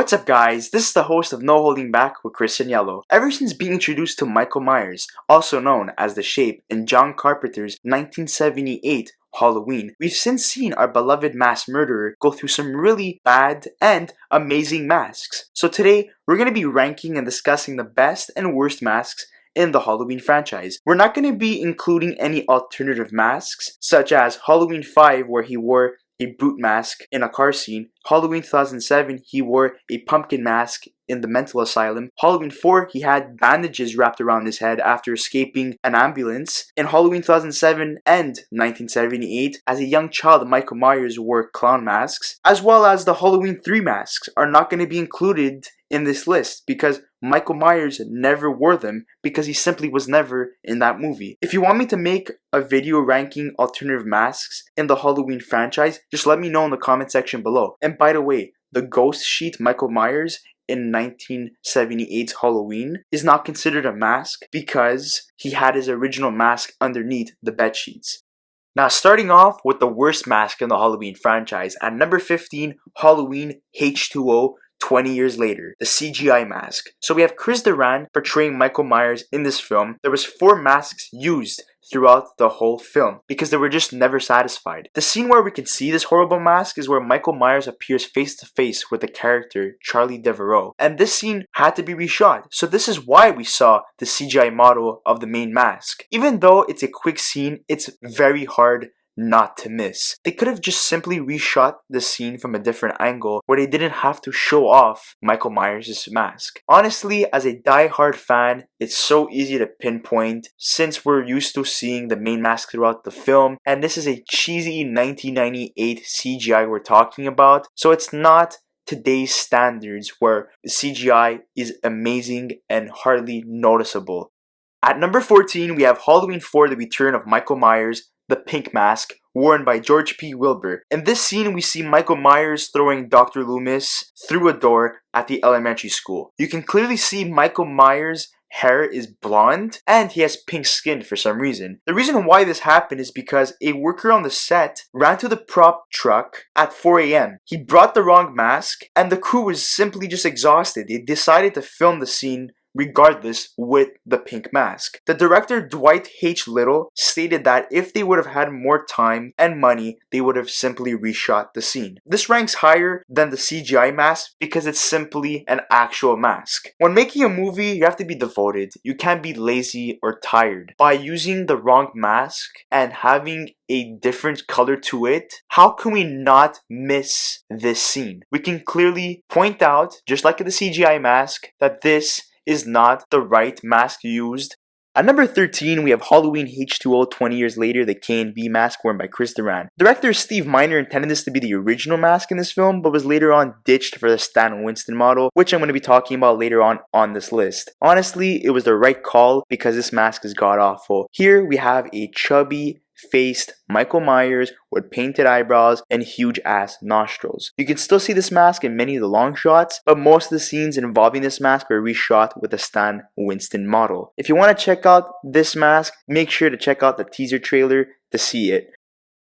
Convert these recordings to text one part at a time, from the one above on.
What's up guys, this is the host of No Holding Back with Chris and Yellow. Ever since being introduced to Micheal Myers, also known as The Shape in John Carpenter's 1978 Halloween, we've since seen our beloved mass murderer go through some really bad and amazing masks. So today, we're going to be ranking and discussing the best and worst masks in the Halloween franchise. We're not going to be including any alternative masks, such as Halloween 5 where he wore a boot mask in a car scene. Halloween 2007, he wore a pumpkin mask in the mental asylum. Halloween 4, he had bandages wrapped around his head after escaping an ambulance. In Halloween 2007 and 1978, as a young child, Micheal Myers wore clown masks, as well as the Halloween 3 masks are not going to be included in this list because Micheal Myers never wore them because he simply was never in that movie. If you want me to make a video ranking alternative masks in the Halloween franchise, just let me know in the comment section below. And by the way, the ghost sheet Micheal Myers in 1978's Halloween is not considered a mask because he had his original mask underneath the bed sheets. Now starting off with the worst mask in the Halloween franchise, at number 15, Halloween H2O 20 years later, the CGI mask. So we have Chris Duran portraying Micheal Myers in this film. There was 4 masks used throughout the whole film because they were just never satisfied. The scene where we can see this horrible mask is where Micheal Myers appears face to face with the character Charlie Devereaux, and this scene had to be reshot. So this is why we saw the CGI model of the main mask. Even though it's a quick scene, it's very hard not to miss. They could have just simply reshot the scene from a different angle where they didn't have to show off Micheal Myers' mask. Honestly, as a die-hard fan, it's so easy to pinpoint since we're used to seeing the main mask throughout the film, and this is a cheesy 1998 CGI we're talking about, so it's not today's standards where CGI is amazing and hardly noticeable. At number 14, we have Halloween 4, The Return of Micheal Myers, the pink mask, worn by George P. Wilbur. In this scene, we see Micheal Myers throwing Dr. Loomis through a door at the elementary school. You can clearly see Micheal Myers' hair is blonde and he has pink skin for some reason. The reason why this happened is because a worker on the set ran to the prop truck at 4 a.m. He brought the wrong mask and the crew was simply just exhausted. They decided to film the scene regardless with the pink mask. The director Dwight H. Little stated that if they would have had more time and money, they would have simply reshot the scene. This ranks higher than the CGI mask because it's simply an actual mask. When making a movie, you have to be devoted. You can't be lazy or tired. By using the wrong mask and having a different color to it, how can we not miss this scene? We can clearly point out, just like the CGI mask, that this is not the right mask used. At number 13, we have Halloween H2O 20 years later, the K&B mask worn by Chris Duran. Director Steve Miner intended this to be the original mask in this film, but was later on ditched for the Stan Winston model, which I'm going to be talking about later on this list. Honestly, it was the right call because this mask is god-awful. Here we have a chubby faced Micheal Myers with painted eyebrows and huge ass nostrils. You can still see this mask in many of the long shots, but most of the scenes involving this mask were reshot with the Stan Winston model. If you want to check out this mask, make sure to check out the teaser trailer to see it.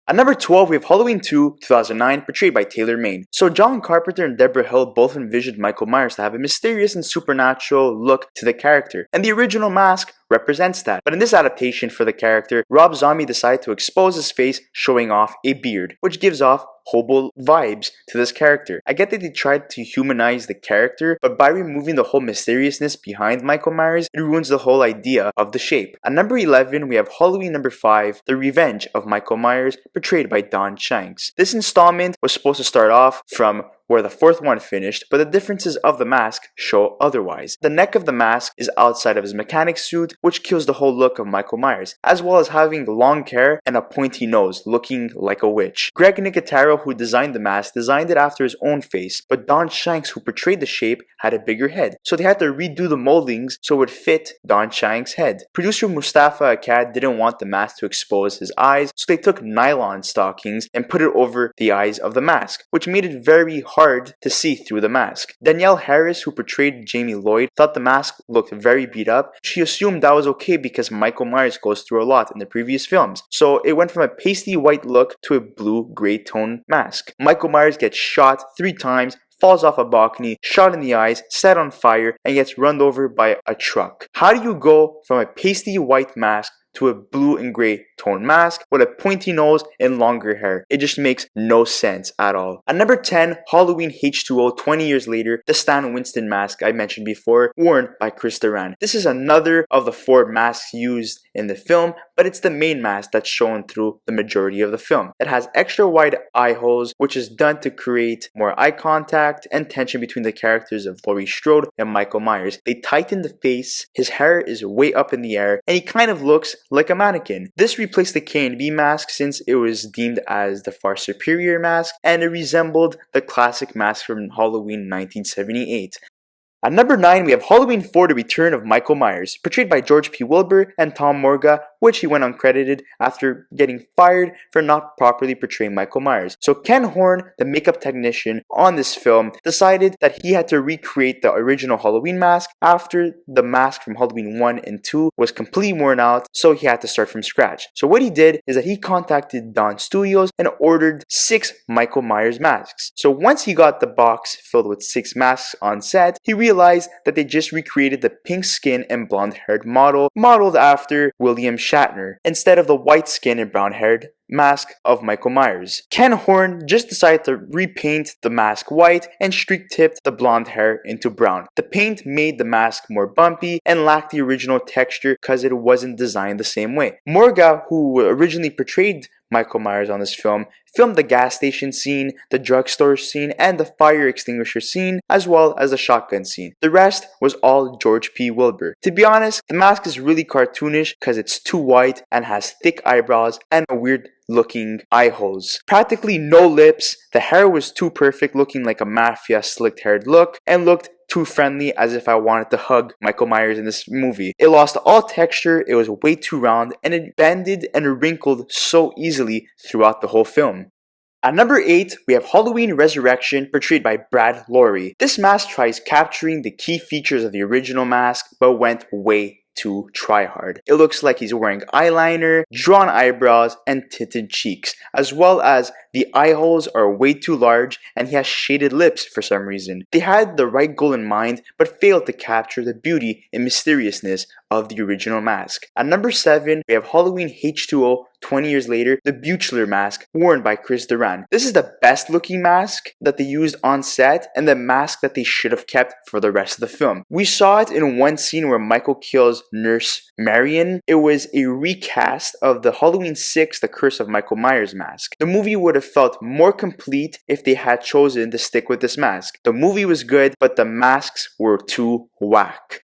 At number 12, we have Halloween 2, 2009, portrayed by Taylor Maine. So John Carpenter and Deborah Hill both envisioned Micheal Myers to have a mysterious and supernatural look to the character, and the original mask represents that. But in this adaptation for the character, Rob Zombie decided to expose his face, showing off a beard, which gives off hobo vibes to this character. I get that they tried to humanize the character, but by removing the whole mysteriousness behind Micheal Myers, it ruins the whole idea of the shape. At number 11, we have Halloween number 5, The Revenge of Micheal Myers, portrayed by Don Shanks. This installment was supposed to start off from where the 4th one finished, but the differences of the mask show otherwise. The neck of the mask is outside of his mechanic suit, which kills the whole look of Micheal Myers, as well as having long hair and a pointy nose, looking like a witch. Greg Nicotero, who designed the mask, designed it after his own face, but Don Shanks, who portrayed the shape, had a bigger head, so they had to redo the moldings so it would fit Don Shanks' head. Producer Mustafa Akkad didn't want the mask to expose his eyes, so they took nylon stockings and put it over the eyes of the mask, which made it very hard to see through the mask. Danielle Harris, who portrayed Jamie Lloyd, thought the mask looked very beat up. She assumed that was okay because Micheal Myers goes through a lot in the previous films, so it went from a pasty white look to a blue-gray tone mask. Micheal Myers gets shot 3 times, falls off a balcony, shot in the eyes, set on fire, and gets run over by a truck. How do you go from a pasty white mask to a blue and gray tone mask with a pointy nose and longer hair? It just makes no sense at all. At number 10, Halloween H2O 20 years later, the Stan Winston mask I mentioned before, worn by Chris Duran. This is another of the 4 masks used in the film, but it's the main mask that's shown through the majority of the film. It has extra wide eye holes, which is done to create more eye contact and tension between the characters of Laurie Strode and Micheal Myers. They tighten the face, his hair is way up in the air, and he kind of looks like a mannequin. This replaced the K&B mask since it was deemed as the far superior mask, and it resembled the classic mask from Halloween 1978. At number 9, we have Halloween 4, The Return of Micheal Myers, portrayed by George P. Wilbur and Tom Morga, which he went uncredited after getting fired for not properly portraying Micheal Myers. So Ken Horn, the makeup technician on this film, decided that he had to recreate the original Halloween mask after the mask from Halloween 1 and 2 was completely worn out, so he had to start from scratch. So what he did is that he contacted Don Studios and ordered 6 Micheal Myers masks. So once he got the box filled with 6 masks on set, he realized that they just recreated the pink skin and blonde haired model modeled after William Shatner instead of the white skin and brown haired mask of Micheal Myers. Ken Horn just decided to repaint the mask white and streak tipped the blonde hair into brown. The paint made the mask more bumpy and lacked the original texture because it wasn't designed the same way. Morga, who originally portrayed Micheal Myers on this film, filmed the gas station scene, the drugstore scene, and the fire extinguisher scene, as well as the shotgun scene. The rest was all George P. Wilbur. To be honest, the mask is really cartoonish because it's too white and has thick eyebrows and a weird looking eye holes. Practically no lips, the hair was too perfect, looking like a mafia slicked haired look, and looked too friendly, as if I wanted to hug Micheal Myers in this movie. It lost all texture, it was way too round, and it bended and wrinkled so easily throughout the whole film. At number 8, we have Halloween Resurrection, portrayed by Brad Laurie. This mask tries capturing the key features of the original mask, but went way too try hard. It looks like he's wearing eyeliner, drawn eyebrows, and tinted cheeks, as well as the eye holes are way too large and he has shaded lips for some reason. They had the right goal in mind, but failed to capture the beauty and mysteriousness of the original mask. At number 7, we have Halloween H2O 20 years later, the BUECHLER mask worn by Chris Duran. This is the best looking mask that they used on set and the mask that they should have kept for the rest of the film. We saw it in one scene where Michael kills Nurse Marion. It was a recast of the Halloween 6, The Curse of Micheal Myers mask. The movie would have felt more complete if they had chosen to stick with this mask. The movie was good, but the masks were too whack.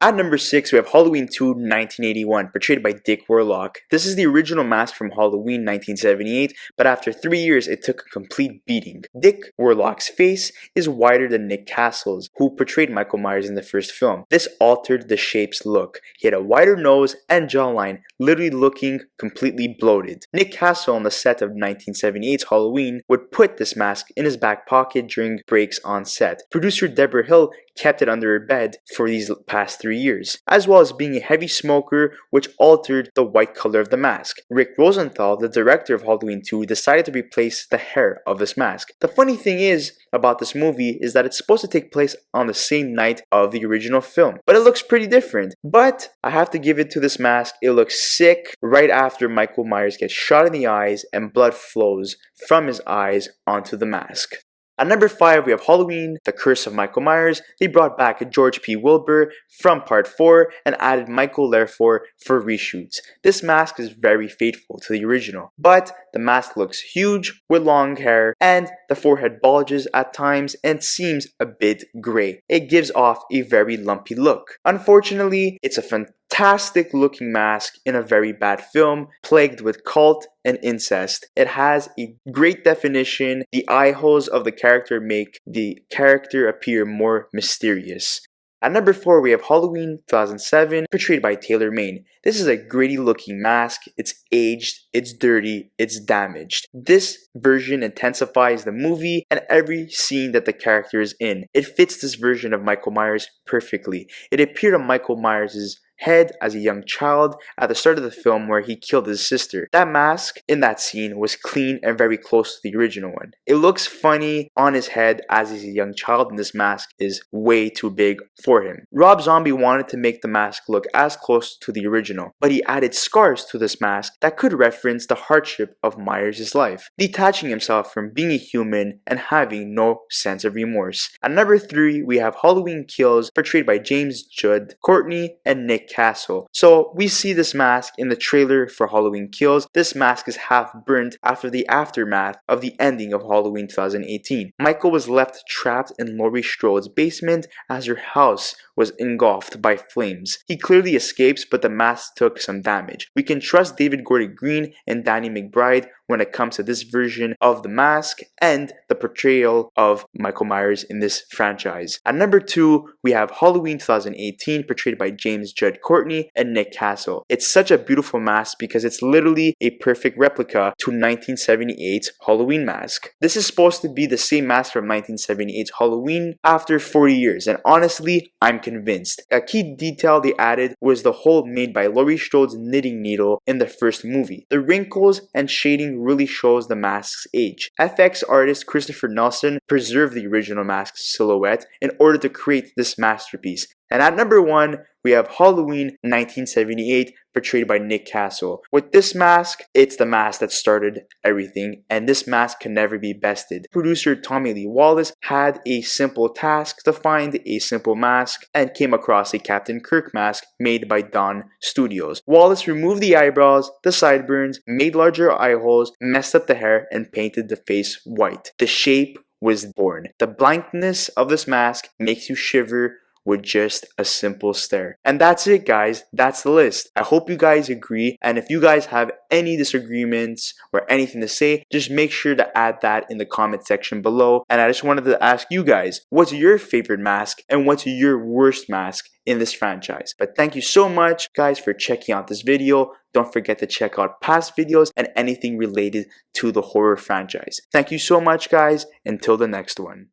At number 6, we have Halloween 2, 1981, portrayed by Dick Warlock. This is the original mask from Halloween 1978, but after 3 years, it took a complete beating. Dick Warlock's face is wider than Nick Castle's, who portrayed Micheal Myers in the first film. This altered the shape's look. He had a wider nose and jawline, literally looking completely bloated. Nick Castle on the set of 1978's Halloween would put this mask in his back pocket during breaks on set. Producer Deborah Hill kept it under her bed for these past 3 years, as well as being a heavy smoker, which altered the white color of the mask. Rick Rosenthal, the director of Halloween 2, decided to replace the hair of this mask. The funny thing is about this movie is that it's supposed to take place on the same night of the original film, but it looks pretty different. But I have to give it to this mask, it looks sick right after Micheal Myers gets shot in the eyes and blood flows from his eyes onto the mask. At number 5, we have Halloween, The Curse of Micheal Myers. They brought back George P. Wilbur from part 4 and added Michael Lerfor for reshoots. This mask is very faithful to the original, but the mask looks huge with long hair and the forehead bulges at times and seems a bit gray. It gives off a very lumpy look. Unfortunately, it's a fantastic looking mask in a very bad film plagued with cult and incest. It has a great definition. The eye holes of the character make the character appear more mysterious. At number 4, we have Halloween 2007, portrayed by Taylor Maine. This is a gritty looking mask. It's aged, it's dirty, it's damaged. This version intensifies the movie and every scene that the character is in. It fits this version of Micheal Myers perfectly. It appeared on Micheal Myers' head as a young child at the start of the film where he killed his sister. That mask in that scene was clean and very close to the original one. It looks funny on his head as he's a young child, and this mask is way too big for him. Rob Zombie wanted to make the mask look as close to the original, but he added scars to this mask that could reference the hardship of Myers' life, detaching himself from being a human and having no sense of remorse. At number 3, we have Halloween Kills, portrayed by James Judd Courtney and Nick Castle. So we see this mask in the trailer for Halloween Kills. This mask is half burnt after the aftermath of the ending of Halloween 2018. Michael was left trapped in Laurie Strode's basement as her house was engulfed by flames. He clearly escapes, but the mask took some damage. We can trust David Gordon Green and Danny McBride when it comes to this version of the mask and the portrayal of Michael Myers in this franchise. At number 2, we have Halloween 2018, portrayed by James Judd Courtney and Nick Castle. It's such a beautiful mask because it's literally a perfect replica to 1978's Halloween mask. This is supposed to be the same mask from 1978's Halloween after 40 years, and honestly, I'm convinced. A key detail they added was the hole made by Laurie Strode's knitting needle in the first movie. The wrinkles and shading really shows the mask's age. FX artist Christopher Nelson preserved the original mask's silhouette in order to create this masterpiece. And at number 1, we have Halloween 1978, portrayed by Nick Castle. With this mask, it's the mask that started everything, and this mask can never be bested. Producer Tommy Lee Wallace had a simple task to find a simple mask and came across a Captain Kirk mask made by Dawn Studios. Wallace removed the eyebrows, the sideburns, made larger eye holes, messed up the hair, and painted the face white. The shape was born. The blankness of this mask makes you shiver with just a simple stare. And that's it, guys. That's the list. I hope you guys agree, and if you guys have any disagreements or anything to say, just make sure to add that in the comment section below. And I just wanted to ask you guys, what's your favorite mask and what's your worst mask in this franchise? But thank you so much, guys, for checking out this video. Don't forget to check out past videos and anything related to the horror franchise. Thank you so much, guys. Until the next one.